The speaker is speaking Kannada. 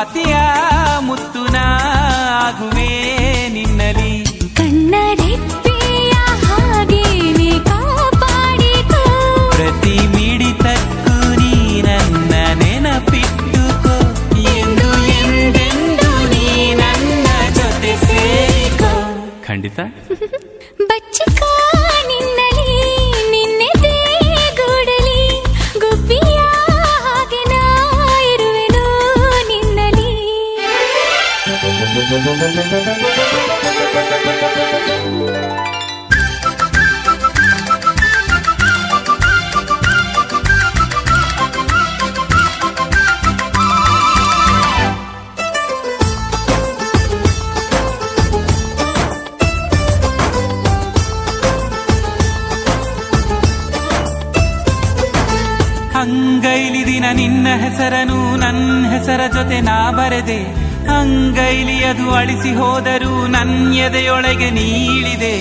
ಸ್ವಾತಿಯ ಮುತ್ತುನ ಆಗುವೆ ನಿನ್ನಲಿ. ಕಣ್ಣರೆಪ್ಪೆಯ ಹಾಗೆ ನೀ ಕಾಪಾಡಿಕೋ, ಪ್ರತಿ ಮಿಡಿತಕ್ಕೂ ನೀ ನನ್ನ ನೆನಪಿಟ್ಟುಕೋ, ಎಂದು ಎಂದೆಂದು ನೀ ನನ್ನ ಜೊತೆ ಸೇರಿಕೋ. ಖಂಡಿತ ಬಚ್ಚಿಕೋ ನಿನ್ನಲಿ, ನಿನ್ನೆದೆ ಗೂಡಲಿ, ಗುಬ್ಬಿಯ ಹಾಗೆ ನಾ ಇರುವೆನು ನಿನ್ನಲಿ. ಅಂಗೈಲಿ ದಿನ ನಿನ್ನ ಹೆಸರನು ನನ್ನ ಹೆಸರ ಜೊತೆ ನಾ ಬರೆದೆ, ಅಂಗೈಲಿ ಅದು ಅಳಿಸಿ ಹೋದರೂ ನನ್ನ ಎದೆಯೊಳಗೆ ನೀಳಿದೆ.